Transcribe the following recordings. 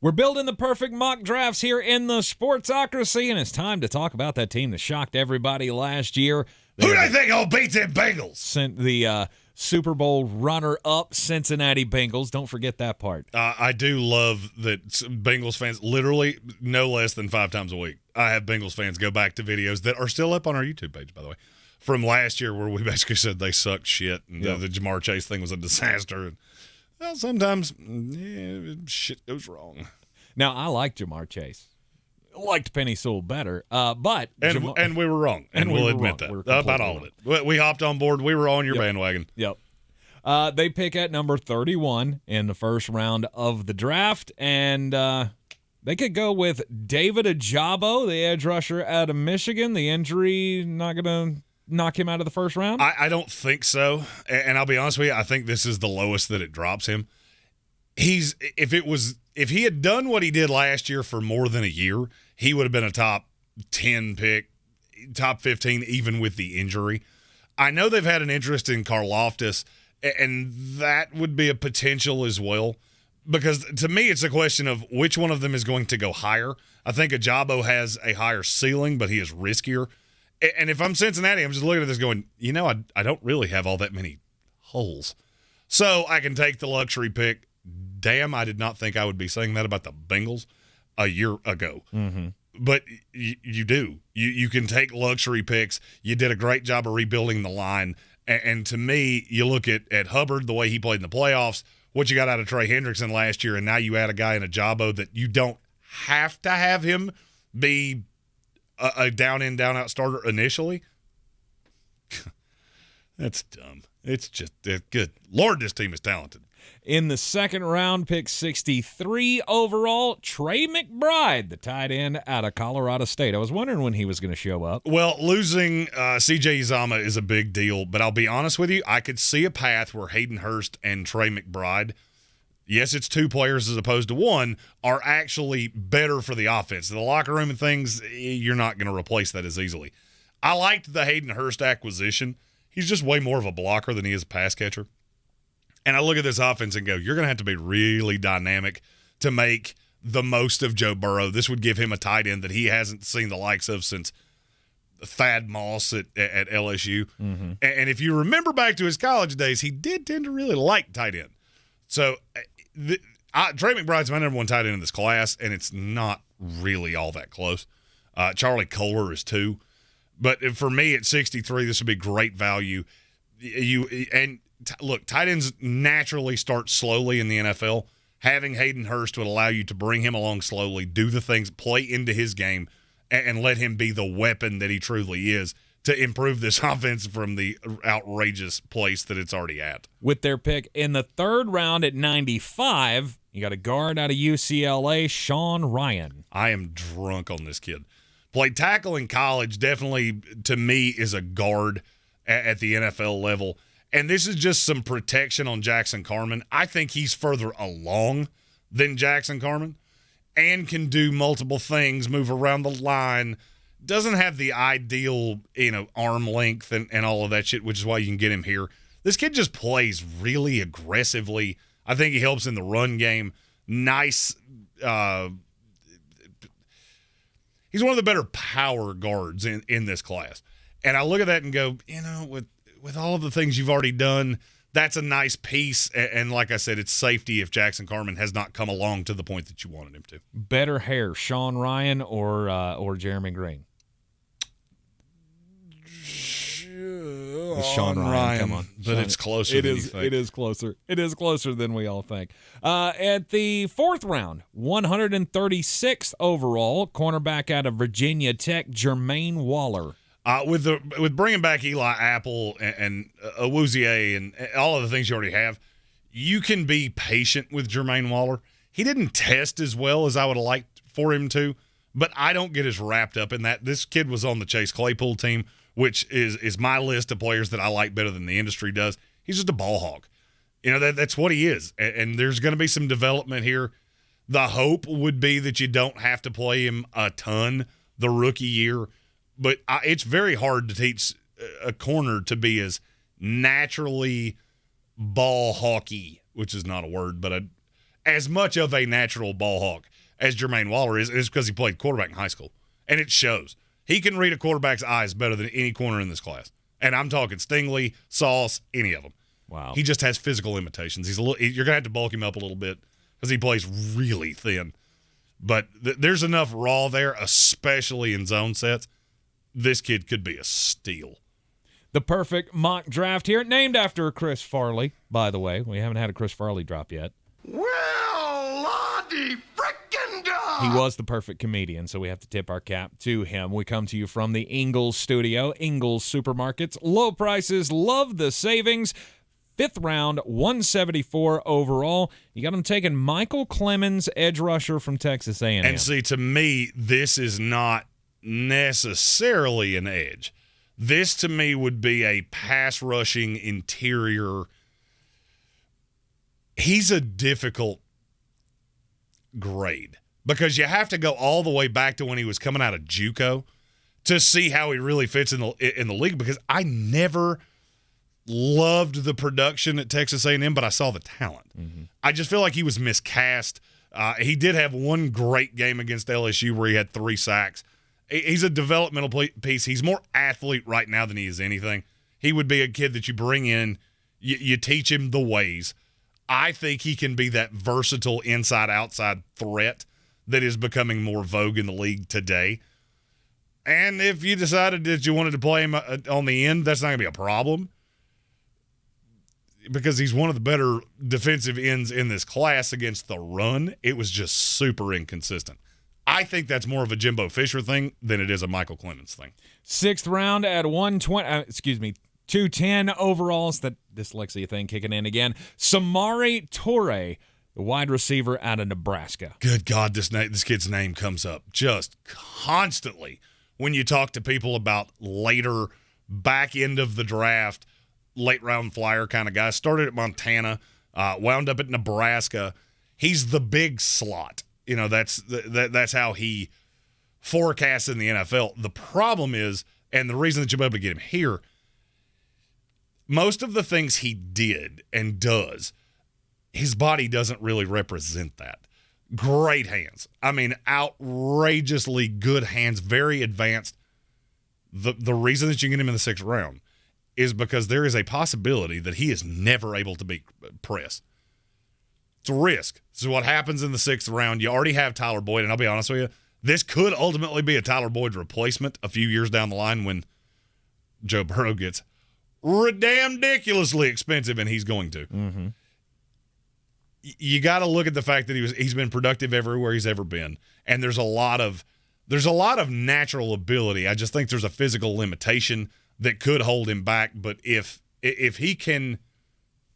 We're building the perfect mock drafts here in the Sportsocracy, and it's time to talk about that team that shocked everybody last year. Who do you think will beat them Bengals? Sent the Super Bowl runner-up Cincinnati Bengals. Don't forget that part. I do love that Bengals fans, literally no less than 5 times a week, I have Bengals fans go back to videos that are still up on our YouTube page, by the way, from last year where we basically said they sucked shit and the Jamar Chase thing was a disaster. And, well, sometimes shit goes wrong. Now, I like Jamar Chase. Liked Penny Sewell better, but and we were wrong, and we'll admit that about all of it. We hopped on board. We were on your bandwagon. Yep. They pick at number 31 in the first round of the draft, and they could go with David Ojabo, the edge rusher out of Michigan. The injury not going to knock him out of the first round? I don't think so, and I'll be honest with you, I think this is the lowest that it drops him. If he had done what he did last year for more than a year, he would have been a top 10 pick, top 15, even with the injury. I know they've had an interest in Karlaftis, and that would be a potential as well, because to me it's a question of which one of them is going to go higher. I think Ojabo has a higher ceiling, but he is riskier. And if I'm Cincinnati, I'm just looking at this going, I don't really have all that many holes. So I can take the luxury pick. Damn, I did not think I would be saying that about the Bengals a year ago. Mm-hmm. But you do. You can take luxury picks. You did a great job of rebuilding the line. And to me, you look at Hubbard, the way he played in the playoffs, what you got out of Trey Hendrickson last year, and now you add a guy in Ojabo that you don't have to have him be a down-in, down-out starter initially. That's dumb. It's just good. Lord, this team is talented. In the second round, pick 63 overall, Trey McBride, the tight end out of Colorado State. I was wondering when he was going to show up. Well, losing C.J. Uzomah is a big deal, but I'll be honest with you, I could see a path where Hayden Hurst and Trey McBride, yes, it's 2 players as opposed to 1, are actually better for the offense. The locker room and things, you're not going to replace that as easily. I liked the Hayden Hurst acquisition. He's just way more of a blocker than he is a pass catcher. And I look at this offense and go, you're going to have to be really dynamic to make the most of Joe Burrow. This would give him a tight end that he hasn't seen the likes of since Thad Moss at LSU. Mm-hmm. And if you remember back to his college days, he did tend to really like tight end. So Trey McBride's my number 1 tight end in this class, and it's not really all that close. Charlie Kohler is 2. But for me at 63, this would be great value. Look, tight ends naturally start slowly in the NFL. Having Hayden Hurst would allow you to bring him along slowly, do the things, play into his game, and let him be the weapon that he truly is to improve this offense from the outrageous place that it's already at. With their pick in the third round at 95, you got a guard out of UCLA, Sean Ryan. I am drunk on this kid. Played tackle in college, definitely to me is a guard at the NFL level. And this is just some protection on Jackson Carman. I think he's further along than Jackson Carman and can do multiple things, move around the line, doesn't have the ideal, arm length and all of that shit, which is why you can get him here. This kid just plays really aggressively. I think he helps in the run game. Nice. He's one of the better power guards in this class. And I look at that and go, with all of the things you've already done, that's a nice piece. And like I said, it's safety if Jackson Carman has not come along to the point that you wanted him to. Better hair, Sean Ryan or Jeremy Greene? Sean Ryan, come on. But it's closer than you think. It is closer. It is closer than we all think. At the fourth round, 136th overall, cornerback out of Virginia Tech, Jermaine Waller. With bringing back Eli Apple and Awuzie and all of the things you already have, you can be patient with Jermaine Waller. He didn't test as well as I would have liked for him to, but I don't get as wrapped up in that. This kid was on the Chase Claypool team, which is my list of players that I like better than the industry does. He's just a ball hawk. That's what he is, and there's going to be some development here. The hope would be that you don't have to play him a ton the rookie year, but it's very hard to teach a corner to be as naturally ball hawky, which is not a word, but as much of a natural ball hawk. as Jermaine Waller is because he played quarterback in high school. And it shows. He can read a quarterback's eyes better than any corner in this class. And I'm talking Stingley, Sauce, any of them. Wow. He just has physical limitations. You're going to have to bulk him up a little bit because he plays really thin. But there's enough raw there, especially in zone sets. This kid could be a steal. The perfect mock draft here, named after Chris Farley, by the way. We haven't had a Chris Farley drop yet. Well, Lottie frickin' God! He was the perfect comedian, so we have to tip our cap to him. We come to you from the Ingles studio, Ingles Supermarkets. Low prices, love the savings. 5th round, 174 overall. You got him taking Michael Clemmons, edge rusher from Texas A&M. And see, to me, this is not necessarily an edge. This, to me, would be a pass-rushing interior. He's a difficult grade because you have to go all the way back to when he was coming out of JUCO to see how he really fits in the league, because I never loved the production at Texas A&M, but I saw the talent. Mm-hmm. I just feel like he was miscast. He did have one great game against LSU where he had 3 sacks. He's a developmental piece. He's more athlete right now than he is anything. He would be a kid that you bring in, you teach him the ways. I think he can be that versatile inside-outside threat that is becoming more vogue in the league today. And if you decided that you wanted to play him on the end, that's not going to be a problem, because he's one of the better defensive ends in this class against the run. It was just super inconsistent. I think that's more of a Jimbo Fisher thing than it is a Michael Clemmons thing. 6th round at 210 overalls. That dyslexia thing kicking in again. SAMARI TOURE, the wide receiver out of Nebraska. Good God, this kid's name comes up just constantly when you talk to people about later back end of the draft, late round flyer kind of guy. Started at Montana, wound up at Nebraska. He's the big slot. You know, that's how he forecasts in the NFL. The problem is, and the reason that you're able to get him here, most of the things he did and does, his body doesn't really represent that. Great hands. I mean, outrageously good hands, very advanced. The reason that you get him in the 6th round is because there is a possibility that he is never able to be pressed. It's a risk. This is what happens in the 6th round. You already have Tyler Boyd, and I'll be honest with you, this could ultimately be a Tyler Boyd replacement a few years down the line when Joe Burrow gets ridiculously expensive, and he's going to. Mm-hmm. You got to look at the fact that he's been productive everywhere he's ever been, and there's a lot of natural ability. I just think there's a physical limitation that could hold him back. But if he can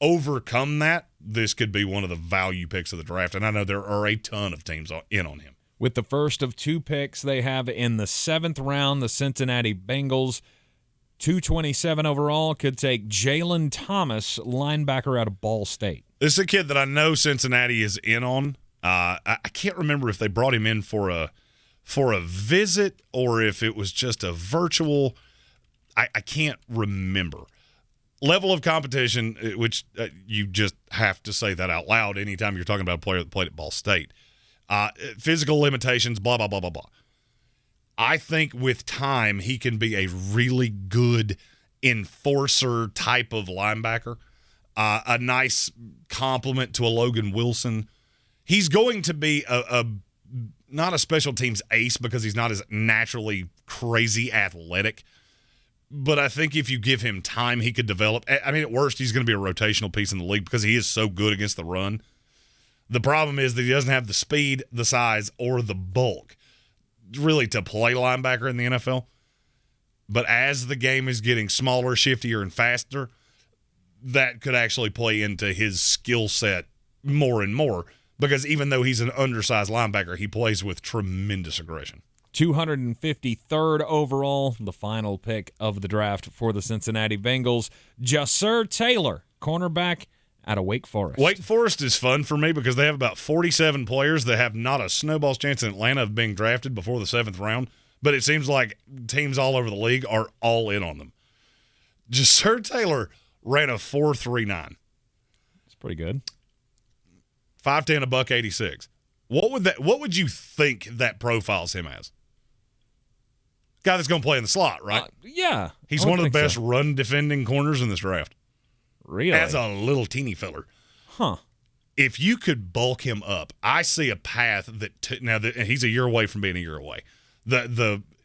overcome that, this could be one of the value picks of the draft. And I know there are a ton of teams in on him. With the first of 2 picks they have in the 7th round, the Cincinnati Bengals, 227 overall, could take JAYLIN Thomas, linebacker out of Ball State. This is a kid that I know Cincinnati is in on. I can't remember if they brought him in for a visit or if it was just a virtual. I can't remember. Level of competition, which you just have to say that out loud anytime you're talking about a player that played at Ball State. Physical limitations, blah, blah, blah, blah, blah. I think with time, he can be a really good enforcer type of linebacker. A nice complement to a Logan Wilson. He's going to be not a special teams ace because he's not as naturally crazy athletic. But I think if you give him time, he could develop. I mean, at worst, he's going to be a rotational piece in the league because he is so good against the run. The problem is that he doesn't have the speed, the size, or the bulk really to play linebacker in the NFL. But as the game is getting smaller, shiftier, and faster, that could actually play into his skill set more and more because even though he's an undersized linebacker, he plays with tremendous aggression. 253rd overall, the final pick of the draft for the Cincinnati Bengals, Jasir Taylor, cornerback out of Wake Forest. Wake Forest is fun for me because they have about 47 players that have not a snowball's chance in Atlanta of being drafted before the 7th round, but it seems like teams all over the league are all in on them. Jasir Taylor ran a 4.39. That's pretty good. 5'10", $186. What would you think that profiles him as? Guy that's going to play in the slot, right? Yeah. He's one of the best run defending corners in this draft. Really? As a little teeny filler. Huh. If you could bulk him up, I see a path and he's a year away from being a year away.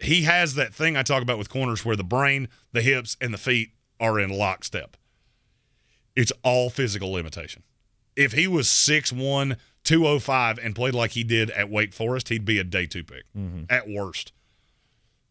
He has that thing I talk about with corners where the brain, the hips, and the feet are in lockstep. It's all physical limitation. If he was 6'1", 205, and played like he did at Wake Forest, he'd be a day 2 pick at worst.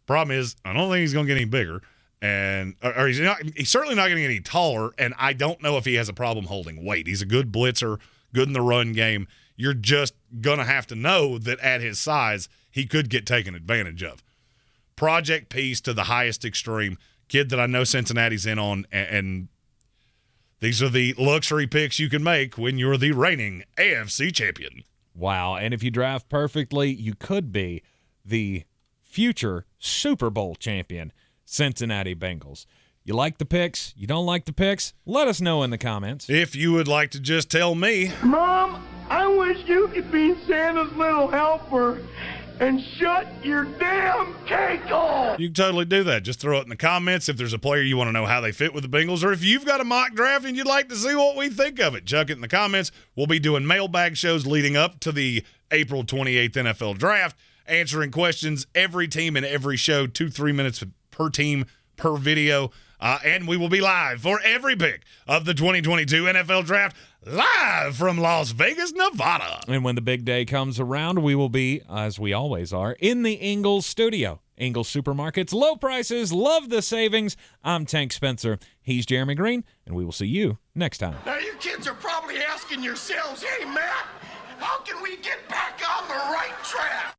Problem is, I don't think he's going to get any bigger, or he's certainly not going to get any taller, and I don't know if he has a problem holding weight. He's a good blitzer, good in the run game. You're just going to have to know that at his size, he could get taken advantage of. Project piece to the highest extreme. Kid that I know Cincinnati's in on, and these are the luxury picks you can make when you're the reigning AFC champion. Wow, and if you draft perfectly, you could be the future Super Bowl champion, Cincinnati Bengals. You like the picks? You don't like the picks? Let us know in the comments. If you would like to just tell me. Mom, I wish you could be Santa's little helper and shut your damn cake off. You can totally do that. Just throw it in the comments if there's a player you want to know how they fit with the Bengals, or if you've got a mock draft and you'd like to see what we think of it, chuck it in the comments. We'll be doing mailbag shows leading up to the April 28th NFL Draft, answering questions every team and every show, 2-3 minutes per team per video. And we will be live for every pick of the 2022 NFL Draft, live from Las Vegas, Nevada. And when the big day comes around, we will be, as we always are, in the Ingles studio. Ingles Supermarkets, low prices, love the savings. I'm Tank Spencer. He's Jeremy Greene, and we will see you next time. Now you kids are probably asking yourselves, hey, Matt, how can we get back on the right track?